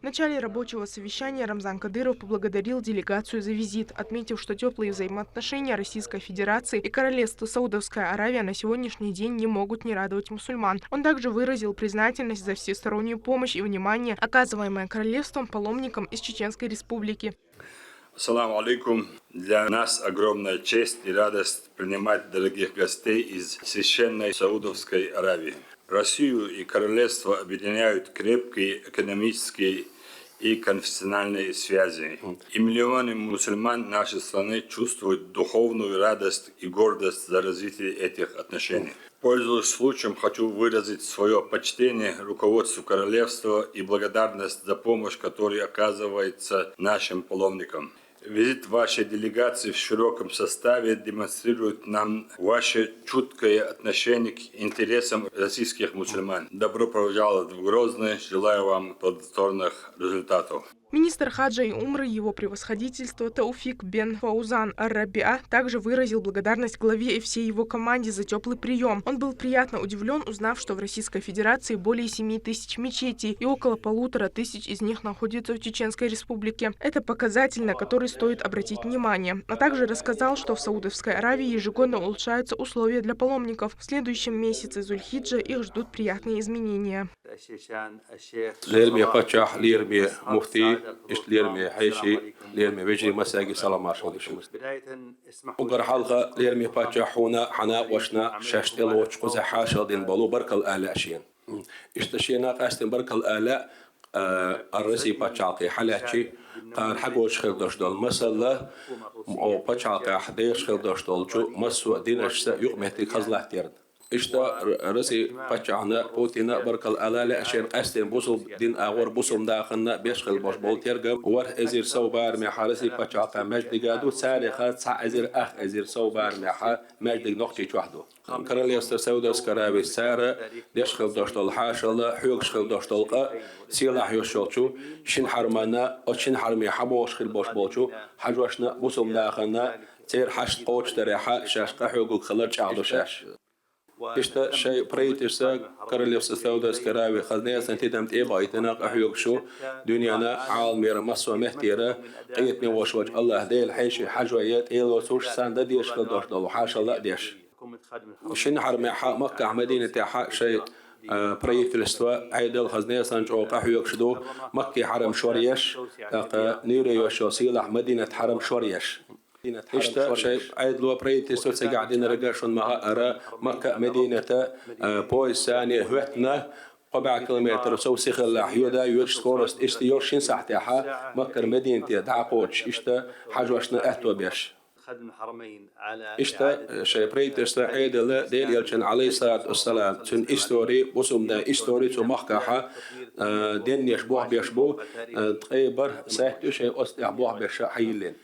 В начале рабочего совещания Рамзан Кадыров поблагодарил делегацию за визит, отметив, что теплые взаимоотношения Российской Федерации и Королевства Саудовская Аравия на сегодняшний день не могут не радовать мусульман. Он также выразил признательность за всестороннюю помощь и внимание, оказываемое королевством паломникам из Чеченской Республики. Ассаламу алейкум. Для нас огромная честь и радость принимать дорогих гостей из священной Саудовской Аравии. Россию и королевство объединяют крепкие экономические и конфессиональные связи. И миллионы мусульман нашей страны чувствуют духовную радость и гордость за развитие этих отношений. Пользуясь случаем, хочу выразить свое почтение руководству королевства и благодарность за помощь, которая оказывается нашим паломникам. Визит вашей делегации в широком составе демонстрирует нам ваше чуткое отношение к интересам российских мусульман. Добро пожаловать в Грозный. Желаю вам плодотворных результатов. Министр хаджа и умры, его превосходительство Тауфик бен Фаузан ар-Рабиа также выразил благодарность главе и всей его команде за теплый прием. Он был приятно удивлен, узнав, что в Российской Федерации более 7 тысяч мечетей и около 1500 из них находятся в Чеченской Республике. Это показатель, на который стоит обратить внимание. А также рассказал, что в Саудовской Аравии ежегодно улучшаются условия для паломников. В следующем месяце Зульхиджа их ждут приятные изменения. ليرمي فتح ليرمي مفتي إيش ليرمي حيشي ليرمي بيجري مساجي سلام عشان يشوف وقر حلقة ليرمي فتح هنا حنا وشنا شاشت الوش قز حاشا دين بالو برك الآلاء شين إشتشينا قاستن برك الآلاء الرسي فتحقي حلاتشي قال حقوش خير دشدل مثلا أو فتحقي حديش خير دشدل جو مسوا دينش يقمتي خزله تيرد إشتا رسي فتحنا بوتينا برك الآلاء لأشين قاستن بوصل دين أغور بوصل داخلنا بيشغل باش بول تيرجم ور أزير صوبار محا رسي فتحقي مجد قادو سارخات سا أزير أزير صوبار محا مجد نقطي وحده كراليست سوداوسكا أراوي سارة يشغل داشتال حاشا حيوك شغل داشتال سيلاح يوشوتشو شين حرمانا أو شين حرمي حموش خل باش بولشو حجوشنا بوصل داخلنا تير حشت قوش تريحا شاشقا حيوك خلرش عدو شاش إشتا شيء بريتشسا كراليست سوداوسكا أراوي خلنيا سنتيدمت إيبا يتناق أحيوك شو دنيانا عالميرا مسوا مهتيرا قيتني وشوج الله ديل حيشي حجويات إيلو سوش ساندا ديش خل داشتال حاشا لا ديش شن حرمي حق مكة مدينة حق شيء بريت الاستواء عيدل خزنية سانجو قحيوك شدو مكة حرم شوريش نيري وشوسيلح مدينة حرم شوريش إشتا شيء عيدلو بريت الاستواء قاعدين رجاشون مها أرى مكة مدينة بويس ثانية هوتنا قبع كيلومتر سو سيخل حيودا يوش سكورست إشتا يورشين ساحتها مكة مدينة دعقوش إشتا حجوشنا أهتو بيش İşte şey preyteste eydele değil yelçen aleyhissalatü vesselam tün istori busumda istori tu mahkaha den yaşbuh beşbu tqeyber sahtu şey ostihbuh beş hayilin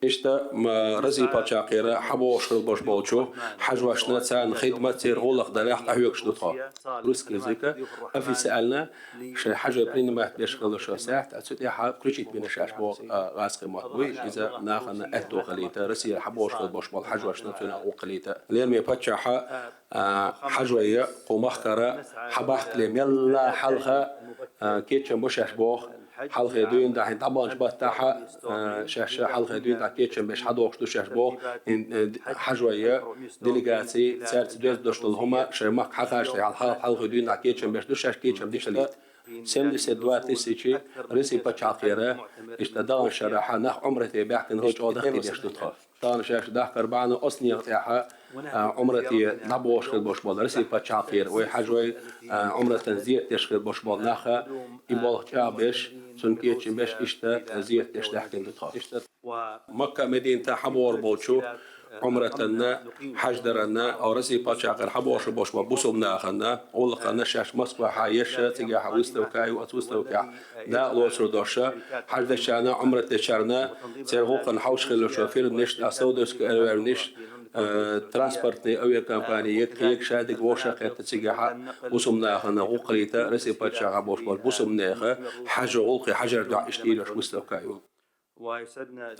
İşte رزي باتشاقيرة حبوش البوش بولشو حجواشنا تان خدمة تير غلق دلاح قهوك شدوتها رزق زيكا أفي سألنا شي حاجة برين ما بيشغل شو ساعة أتسوت يا حاب كل شيء بين شاش بو غاسق مطوي إذا ناخنا أهدو قليتا رسي حبوش البوش بول حجواشنا تنا قليتا لين مي باتشاحة حجوية قومخكرة حباحت لهم يلا حلقة كيتشن بوشاش بوخ حلقة دوين ده طبعا شبه تاعها شاش حلقة دوين ده كيتشن باش حدوش دوشاش بوخ حجوية ديليغاتي سارت دوشتل هما شرمك حقاش على حلقة دوين ده كيتشن باش دوشاش كيتشن ديش ليت 72 رسي باتشاقيرة اشتدان شرحة نح عمرتي بيحكن هوج او دخل يشتطها طان شاش داخ كربانة أصنية تاعها عمرتي نبوش خد بوش بول رسي باتشاقير وحجوي عمرة تنزيت تشخد بوش بول ناخا يبول شابش سنكيتش باش اشتا زيت تشتحكن تطها مكة مدينة حبور بولشو عمرتنا حجدرنا أو رسي باتشاقر حبوش بوش بوسومنا خنا أولقنا شاش مصباح يشة تجاه وستوكاي وأتوستوكا دا لوسر دوشة حجدشنا عمرتشارنا ترغوقن حوش خلو شوفير نشت أسودس كأرنش ترانسبورتني أو كامبانية كيك شادك وشاق تتجاه بوسومنا خنا غوقريتا رسي باتشاقر بوش بوسومنا خا حج غوقي حجر دا إشتيلش وستوكاي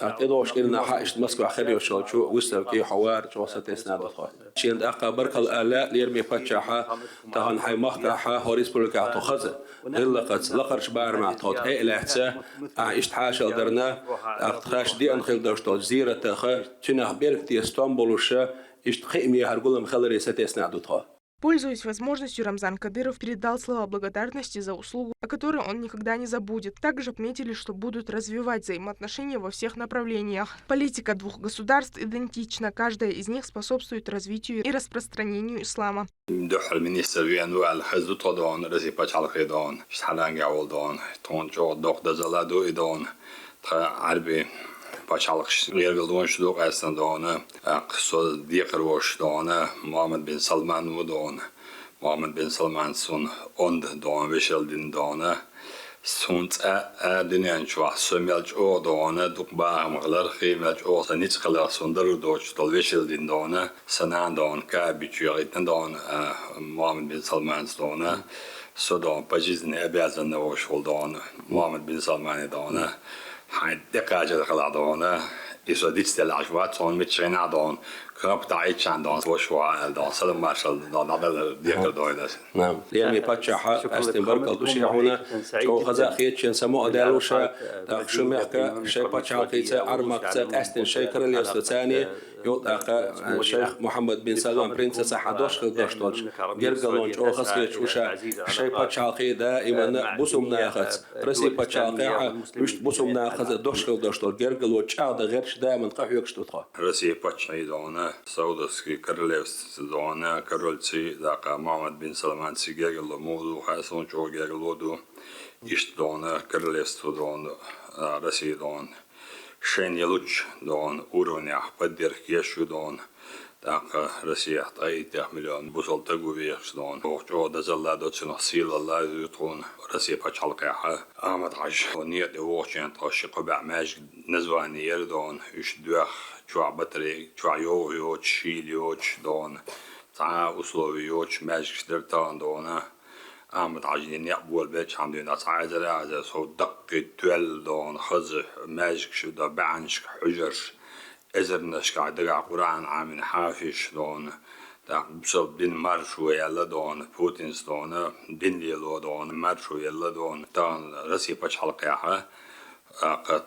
أعتقد كنا حاجة مسكو آخر يوم شو وستوكي حوار جواسة إسناد الخوات. شين أقا برك الآلاء ليرمي باتشاحة تهان حي مخكحة هوريس بولكا تخزة غلقت لقرش بار مع توت هي الأحساء عشت حاشة درنا أختخاش دي أنخل دوشتو زيرة تخا تناه بيرك دي اسطنبول وشا إشت خيمي هرقولم خلري ستة إسناد الخوات. Пользуясь возможностью, Рамзан Кадыров передал слова благодарности за услугу, о которой он никогда не забудет. Также отметили, что будут развивать взаимоотношения во всех направлениях. Политика двух государств идентична, каждая из них способствует развитию и распространению ислама. Başalık yergildon şuduk aslında dağına, kısa diyekir boş dağına, Muhammed bin Salman bu dağına, Muhammed bin Salman son 10 dağına beşeldin dağına, son dünyanın çoğu sömelç o dağına, dukbağı mağlar kıymelç o sanıç kadar sondarı doğuş dal beşeldin dağına, sanan dağına kabitçiyor itten dağına, Muhammed bin Salman dağına, sodan pajizne ebezan boş dağına, Muhammed bin Salman dağına. حد دقيقة دخل عضونا يسوديت استل عشوات صون متشين عضون كرب تعيش عندون وشوا عندون سلام مارشال دون عدل ديكر دويدس نعم لأني باتشاحة استنبرك الدوشي هنا شو غزا خيتشن سمو أدالوشا شو ميحكا شي باتشاقيتا أرمك أستن شي كرلي أستثاني يوتاق الشيخ محمد بن سلمان برنسس حدوش خلقشتوش جرقلون شو خسكيش وشا شي باتشاقي دائما بوسم ناخذ رسي باتشاقي مش بوسم ناخذ دوش خلقشتوش جرقلون شاعد غيرش دائما قحيوك شتوتها رسي باتشاقي دونا سعودسكي كرليفس دونا كرولتي داقا محمد بن سلمان سيجاقلو موضو حاسون شو جاقلو دو إشت دونا كرليفس دونا رسي دون شين يلوش دون أورونيا بدر كيشو دون داقا رسي أحطاي 10 مليون بوصل تقو بيخش دون وجو دزلا دوتسن حصيل الله يطون رسي باتشالقيحة أحمد عش ونية دوشين تاشق بعماج نزواني يردون يش دوخ شوع بطريق شوع يوش شيل يوش دون تعا أسلوبي يوش ماجك شدرتان دونا أحمد عجين يقبول بيتش عمدين أسعازر أعزا صو دقي دوال دون خزح ماجك شدا بعنشك حجرش إزرنشك عدقع قرآن عامين حافش دون بسبب دين مرشو يلا دون بوتينس دون دين ليلو دون مرشو يلا دون دون رسي باش حلقيها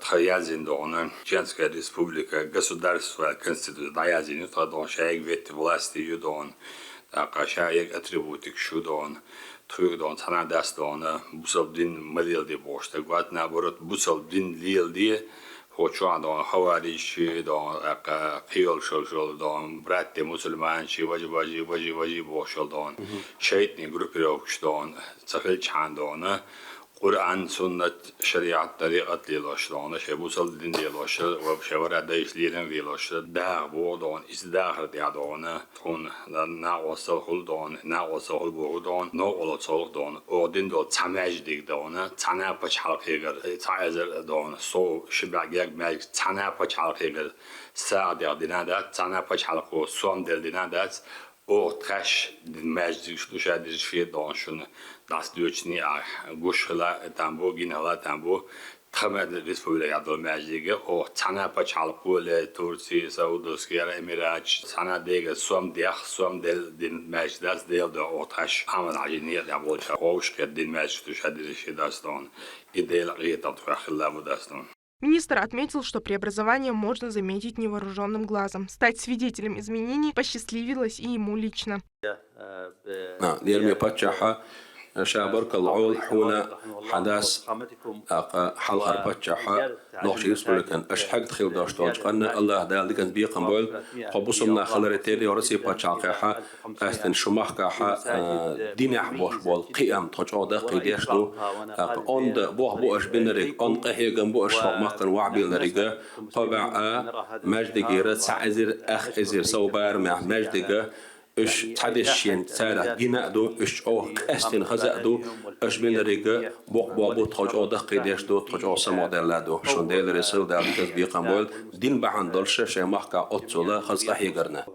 تخيازين دون Чеченская республика государство конституция даязин дон шаек вет власти дон шаек атрибутик шудон тхуг дон санадас дон бусал дин модел де бошта гват наоборот бусал дин лил де хочуан дон хавариш дон قيول شول دون برات مسلمان شي واجي بوشل دون شيطني جروب روكش دون تخيل چان دون قرآن سنة شريعة طريقة ليلوشلون شبوصل دين ليلوشل وشورع دايش ليلن ليلوشل داغ بودون إزداغ ديادون تون نا وصل خلدون نا وصل خلبودون نو ولو صلدون أودين دول تماج ديك دون تنا بچ حلقيغر تعزر دون سو شبع جاك ماج تنا بچ حلقيغر ساعة دينا دات تنا بچ حلقو سوم دينا دات او ترش ماج شلوشا ديش في دون شون داس دوچني گوشلا تامبو گينلا تامبو تمام الريسبوبليكا يعطوا ماجيجا او تانا بچالقو لتورسي سعودوسكي اميرات تانا ديغ سوم دين ماج داس ديل دو اوتاش عمل عجينيه دابول خوش كدين ماج تشادي شي داستون идея غيتا تخلا بداستون. Министр отметил, что преобразование можно заметить невооруженным глазом. Стать свидетелем изменений посчастливилось и ему лично. شابرك العول حونا حداث حلقة بتشحة نوش يسبركن أشحق تخيل داشتوج قلنا الله دال كان بيقم بول قبصنا خلرتيلي ورسي بتشعقها أستن شمخ كحة دين أحبوش بول قيام تجود قيديش دو أند بوه بوش بنريق أند قهي جنبوش شمخ وعبي لريقة طبعا مجد جيرت سعزر أخ إزر صوبار مع مجد جا اش تحدشين سارة جينا دو اش او استن خزا دو اش بين ريجا بو تخوج دقي ديش دو تخوج سموديل دو شون ديل رسل دال تسبيق مول دين بعندلش شي محكا اوتسولا خص قهيغرنا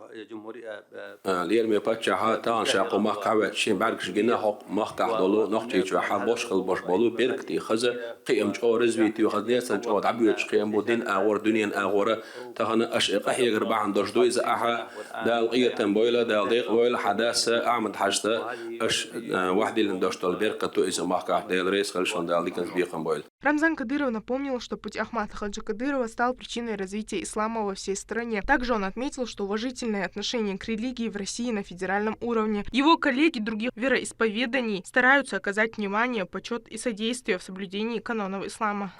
ليرمي باتشا تا شاقو محكا شين بعركش جينا حق محكا دولو نقتي جو حبوش خل باش بولو بيركتي خزا قيم جو رزويتي خزنيس جو دعبيوش قيم بودين اغور دنيا اغور تهنا اش قهيغر بعندش دو اذا اها دال قيتن بويلا دال ديق ويل حداثة أعمد حاجته أش واحد اللي نداشتال بيركتو إذا محكا ديل رئيس خلشون دال ديكن سبيقن بويل. Рамзан Кадыров напомнил, что путь Ахмата Хаджи Кадырова стал причиной развития ислама во всей стране. Также он отметил, что уважительное отношение к религии в России на федеральном уровне. Его коллеги других вероисповеданий стараются оказать внимание, почет и содействие в соблюдении канонов ислама.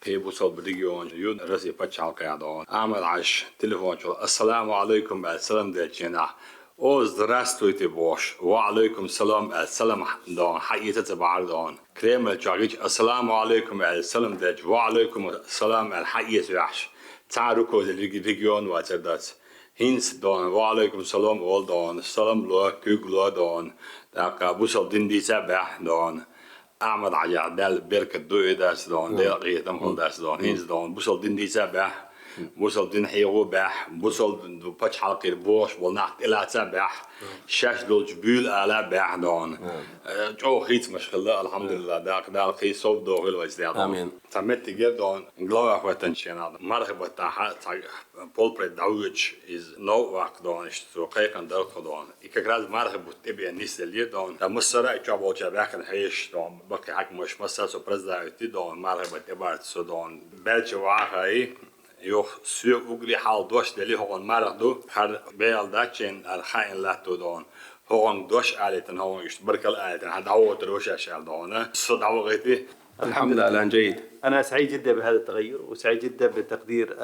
كيبوصل بالريجيون يود راسي بتشال قاعدون عمل عش تليفون شو السلام عليكم السلام ديتشينا او здравствуйте бош وعليكم السلام السلام دون حقيقة تبع دون كريم الجاكيج السلام عليكم السلام ديت وعليكم السلام الحقيقة وحش تعرفوا الريجيون واتردات هينس دون وعليكم السلام اول دون السلام لو كوغلو دون داك بوصل دين دي سبع دون أعمد عجال دال بركة دوي داس دون دال قيتم هون داس دون هينز دون بوصل دين دي سبح بوصل دين حيغو بح بوصل دو باتش حلقي بوش والنحت إلى سبح شاش دول جبول على بح دون جو خيت مشغلة الحمد لله دال خي صوب دو غير وجدي آمين تمت جير دون غلوا أخواتن شينا مرحبا تاع بول بريد داوج إز نو وقت دون اشترو قيقن درخ دون إكراز مرحبا تبي الناس اللي دون مصر إجابة جابكن هيش دون بقي حق مش مصر سو برزايتي دون مرحبا تبارت سو دون بلش وعاي يوخ سوق وقلي حال دوش دلي هون مرحدو هر بيل داتشين الخاين لاتو دون هون دوش عليتن هون يشتبركل عليتن هذا هو تروش أشياء دون صدق وقتي الحمد لله جيد. أنا سعيد جدا بهذا التغير وسعيد جدا بتقدير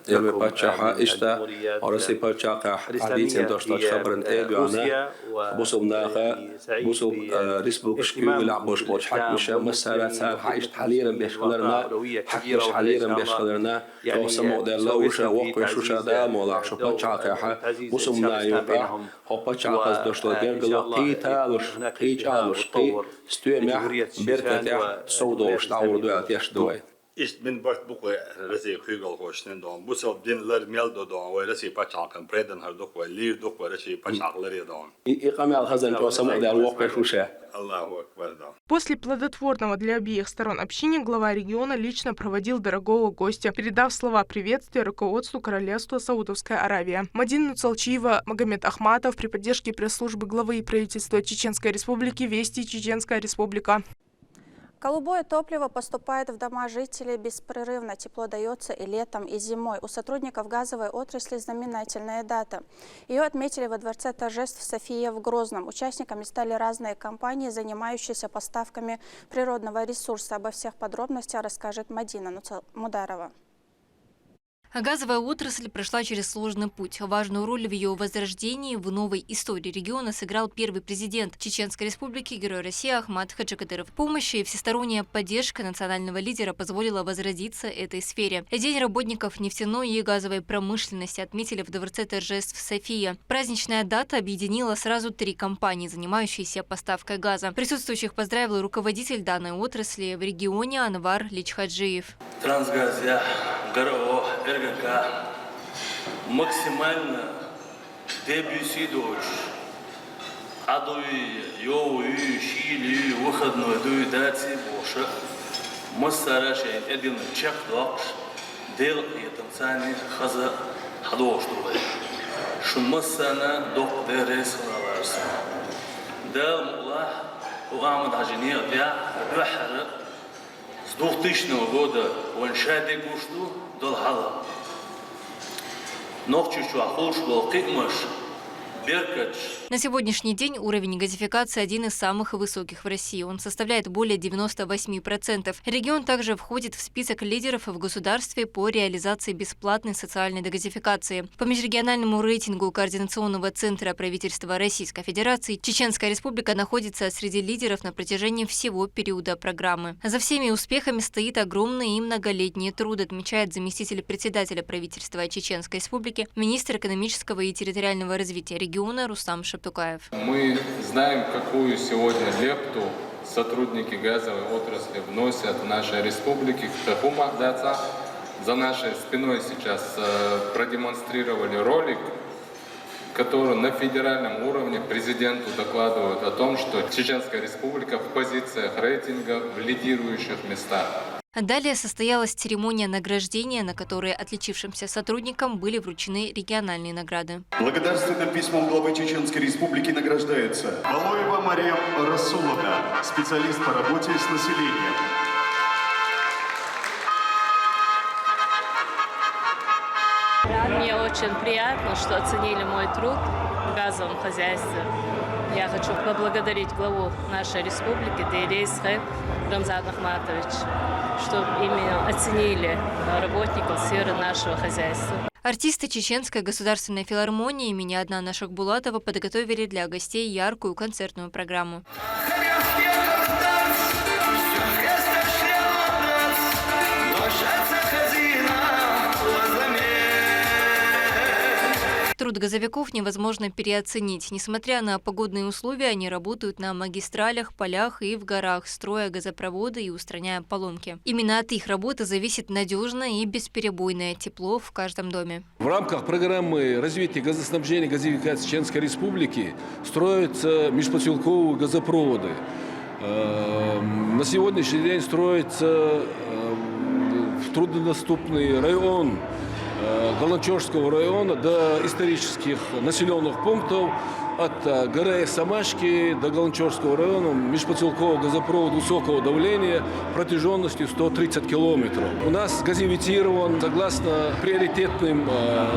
يلمي باتشاحة إشتا ورسي باتشاقة حديث دوشتاش خبرن إيبيانا بوصل ناقة بوصل ريسبوك شكيو لعبوش بوش حق مش مسارات سار حايشت حاليا بيشغلرنا حقش حاليا بيشغلرنا وصمو دير لوشا وقوي شوشا دا مولا شو باتشاقة بوصل نايوبا هو باتشاقة دوشتاش بيرغلو قيتالوش قيتالوش قي ستويمح بيركتاح سودوش تعور دوالتيش دوي ist min bort buku resi khugol hoshnen don busol din lar mel do don we resi pachal kan preden har do we lir do we resi pachal lar don إقامة الخزن توسمع دار وقف شوشة. Allahu akbar don. После плодотворного для обеих сторон общения глава региона лично проводил дорогого гостя, передав слова приветствия руководству Королевства Саудовская Аравия. Мадина Нуцалчиева, Магомед Ахматов при поддержке пресс-службы главы правительства Чеченской Республики «Вести Чеченская Республика». Голубое топливо поступает в дома жителей беспрерывно. Тепло дается и летом, и зимой. У сотрудников газовой отрасли знаменательная дата. Ее отметили во Дворце торжеств София в Грозном. Участниками стали разные компании, занимающиеся поставками природного ресурса. Обо всех подробностях расскажет Мадина Мударова. Газовая отрасль прошла через сложный путь. Важную роль в ее возрождении в новой истории региона сыграл первый президент Чеченской Республики, Герой России Ахмат Хаджикадыров. Помощь и всесторонняя поддержка национального лидера позволила возродиться этой сфере. День работников нефтяной и газовой промышленности отметили в Дворце торжеств София. Праздничная дата объединила сразу 3 компании, занимающиеся поставкой газа. Присутствующих поздравил руководитель данной отрасли в регионе Анвар Личхаджиев. Трансгазия, ГРО, РГК максимально дебюси дочь. Адуи, йоуи, шили, выходной, дуидации, боша. Массараши, один чакдокш, дел и танцани хаза хадоштувай. Шумассана докторес лаварса. Дал мула, уамад хажини, я рахара. С 2000 года он шади гушту долхала. Ночью ахуш был кикмаш. На сегодняшний день уровень газификации один из самых высоких в России. Он составляет более 98%. Регион также входит в список лидеров в государстве по реализации бесплатной социальной дегазификации. По межрегиональному рейтингу Координационного центра правительства Российской Федерации Чеченская Республика находится среди лидеров на протяжении всего периода программы. За всеми успехами стоит огромный и многолетний труд, отмечает заместитель председателя правительства Чеченской Республики, министр экономического и территориального развития региона Рустам Шептукаев. Мы знаем, какую сегодня лепту сотрудники газовой отрасли вносят в нашей республике. За нашей спиной сейчас продемонстрировали ролик, который на федеральном уровне президенту докладывают о том, что Чеченская Республика в позициях рейтинга в лидирующих местах. Далее состоялась церемония награждения, на которой отличившимся сотрудникам были вручены региональные награды. Благодарственным письмом главы Чеченской Республики награждается Балоева Мария Расуловна, специалист по работе с населением. Мне очень приятно, что оценили мой труд в газовом хозяйстве. Я хочу поблагодарить главу нашей республики Дейрейсхэ Рамзан Ахматович, что именно оценили работников сферы нашего хозяйства. Артисты Чеченской государственной филармонии имени Аднана Шахбулатова подготовили для гостей яркую концертную программу. Труд газовиков невозможно переоценить. Несмотря на погодные условия, они работают на магистралях, полях и в горах, строя газопроводы и устраняя поломки. Именно от их работы зависит надежное и бесперебойное тепло в каждом доме. В рамках программы развития газоснабжения и газификации Чеченской Республики строятся межпоселковые газопроводы. На сегодняшний день строится в труднодоступный район Галанчорского района до исторических населенных пунктов от горы Самашки до Галанчорского района межпоселкового газопровода высокого давления протяженностью 130 километров. У нас газифицирован согласно приоритетным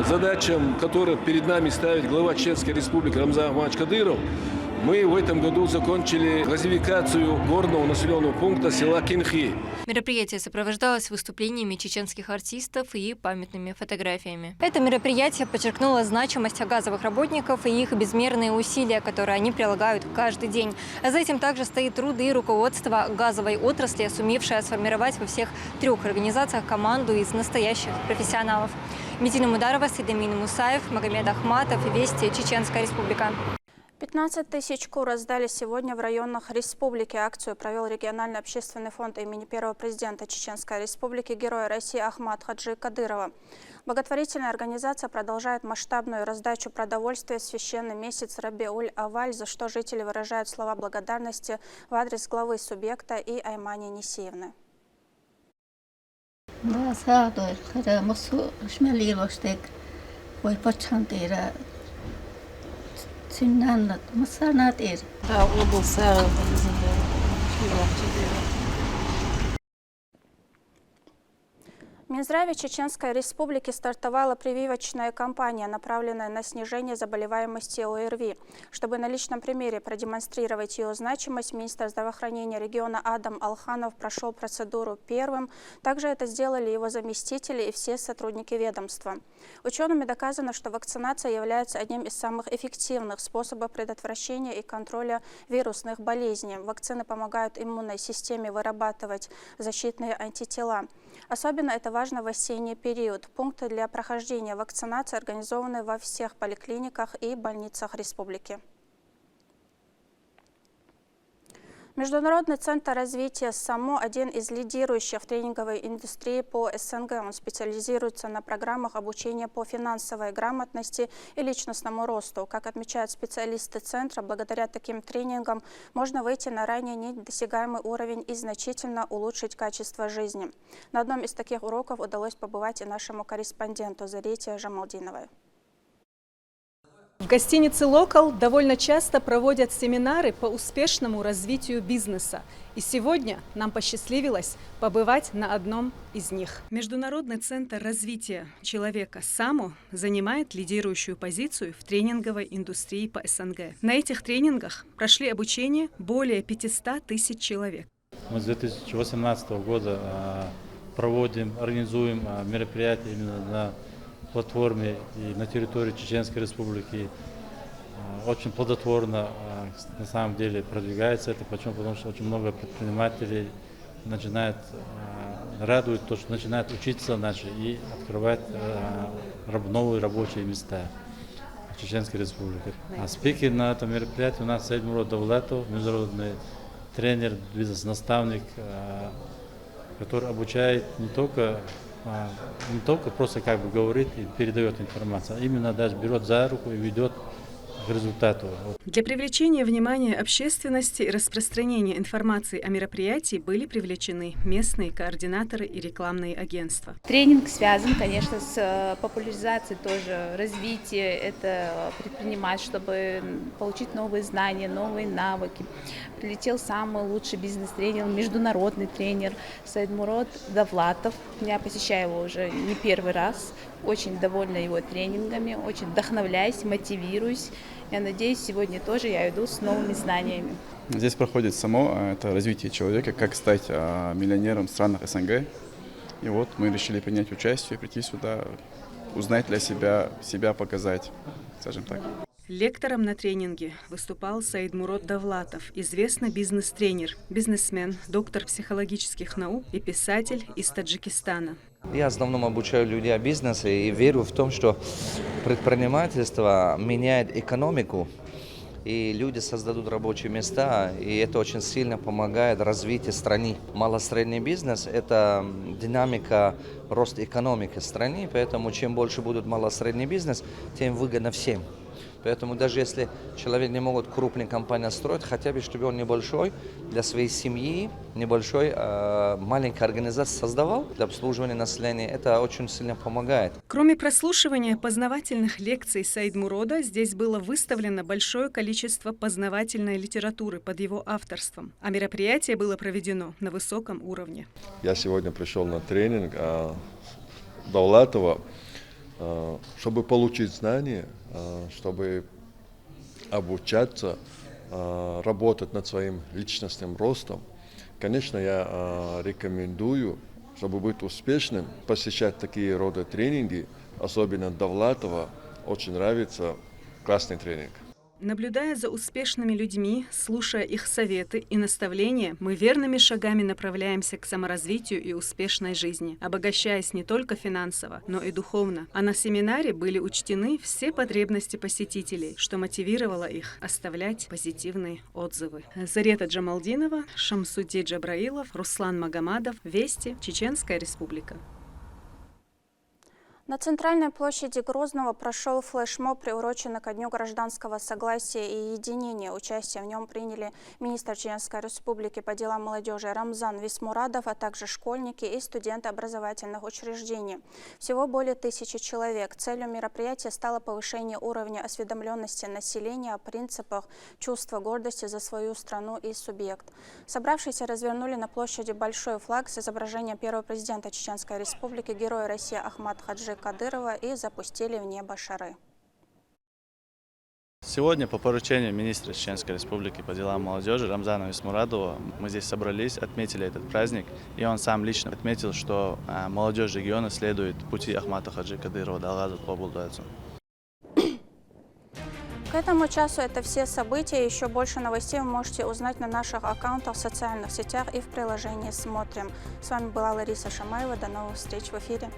задачам, которые перед нами ставит глава Чеченской Республики Рамзан Ахматович Кадыров. Мы в этом году закончили газификацию горного населенного пункта села Кинхи. Мероприятие сопровождалось выступлениями чеченских артистов и памятными фотографиями. Это мероприятие подчеркнуло значимость газовых работников и их безмерные усилия, которые они прилагают каждый день. За этим также стоит труд и руководство газовой отрасли, сумевшее сформировать во всех 3 организациях команду из настоящих профессионалов. Медина Мударова, Сейдамин Мусаев, Магомед Ахматов, Вести, Чеченская Республика. 15 тысяч кур раздали сегодня в районах республики. Акцию провел региональный общественный фонд имени первого президента Чеченской Республики Героя России Ахмат Хаджи Кадырова. Благотворительная организация продолжает масштабную раздачу продовольствия в священный месяц Рабиуль-Аваль, за что жители выражают слова благодарности в адрес главы субъекта и Аймани Несиевны. В Минздраве Чеченской Республики стартовала прививочная кампания, направленная на снижение заболеваемости ОРВИ. Чтобы на личном примере продемонстрировать ее значимость, министр здравоохранения региона Адам Алханов прошел процедуру первым. Также это сделали его заместители и все сотрудники ведомства. Учеными доказано, что вакцинация является одним из самых эффективных способов предотвращения и контроля вирусных болезней. Вакцины помогают иммунной системе вырабатывать защитные антитела. Особенно это важно в осенний период. Пункты для прохождения вакцинации организованы во всех поликлиниках и больницах республики. Международный центр развития САМО – один из лидирующих в тренинговой индустрии по СНГ. Он специализируется на программах обучения по финансовой грамотности и личностному росту. Как отмечают специалисты центра, благодаря таким тренингам можно выйти на ранее недосягаемый уровень и значительно улучшить качество жизни. На одном из таких уроков удалось побывать и нашему корреспонденту Зарите Жамалдиновой. В гостинице «Локал» довольно часто проводят семинары по успешному развитию бизнеса. И сегодня нам посчастливилось побывать на одном из них. Международный центр развития человека САМО занимает лидирующую позицию в тренинговой индустрии по СНГ. На этих тренингах прошли обучение более 500 тысяч человек. Мы с 2018 года организуем мероприятия именно на платформе и на территории Чеченской Республики. Очень плодотворно на самом деле продвигается это. Почему? Потому что очень много предпринимателей радует то, что начинают учиться и открывать новые рабочие места в Чеченской Республике. Спикер на этом мероприятии у нас Сайдмурод Давлатов, международный тренер, бизнес-наставник, который обучает не только просто говорит и передает информацию, а именно даже берет за руку и ведет к результату. Для привлечения внимания общественности и распространения информации о мероприятии были привлечены местные координаторы и рекламные агентства. Тренинг связан, конечно, с популяризацией тоже развития. Это предпринимать, чтобы получить новые знания, новые навыки. Прилетел самый лучший бизнес-тренер, международный тренер Сайдмурод Давлатов. Я посещаю его уже не первый раз. Очень довольна его тренингами, очень вдохновляюсь, мотивируюсь. Я надеюсь, сегодня тоже я иду с новыми знаниями. Здесь проходит само это развитие человека, как стать миллионером в странах СНГ. И вот мы решили принять участие, прийти сюда, узнать для себя показать, скажем так. Лектором на тренинге выступал Сайдмурод Давлатов, известный бизнес-тренер, бизнесмен, доктор психологических наук и писатель из Таджикистана. Я в основном обучаю людей о бизнесе и верю в том, что предпринимательство меняет экономику, и люди создадут рабочие места, и это очень сильно помогает развитию страны. Малосредний бизнес – это динамика роста экономики страны, поэтому чем больше будет малосредний бизнес, тем выгодно всем. Поэтому даже если человек не может крупные компании строить, хотя бы чтобы он небольшой для своей семьи, небольшой маленькой организации создавал для обслуживания населения, это очень сильно помогает. Кроме прослушивания познавательных лекций Сайдмурода, здесь было выставлено большое количество познавательной литературы под его авторством, а мероприятие было проведено на высоком уровне. Я сегодня пришел на тренинг Давлатова, чтобы получить знания, чтобы обучаться, работать над своим личностным ростом. Конечно, я рекомендую, чтобы быть успешным, посещать такие рода тренинги, особенно Давлатова. Очень нравится, классный тренинг. Наблюдая за успешными людьми, слушая их советы и наставления, мы верными шагами направляемся к саморазвитию и успешной жизни, обогащаясь не только финансово, но и духовно. А на семинаре были учтены все потребности посетителей, что мотивировало их оставлять позитивные отзывы. Зарета Джамалдинова, Шамсудди Джабраилов, Руслан Магомадов. Вести. Чеченская Республика. На центральной площади Грозного прошел флешмоб, приуроченный ко Дню гражданского согласия и единения. Участие в нем приняли министр Чеченской Республики по делам молодежи Рамзан Висмурадов, а также школьники и студенты образовательных учреждений. Всего более 1000 человек. Целью мероприятия стало повышение уровня осведомленности населения о принципах чувства гордости за свою страну и субъект. Собравшиеся развернули на площади большой флаг с изображением первого президента Чеченской Республики, героя России Ахмад Хаджи Кадырова, и запустили в небо шары. Сегодня по поручению министра Чеченской Республики по делам молодежи Рамзана Висмурадова мы здесь собрались, отметили этот праздник, и он сам лично отметил, что молодежь региона следует пути Ахмата Хаджи Кадырова. К этому часу это все события. Еще больше новостей вы можете узнать на наших аккаунтах в социальных сетях и в приложении «Смотрим». С вами была Лариса Шамаева. До новых встреч в эфире.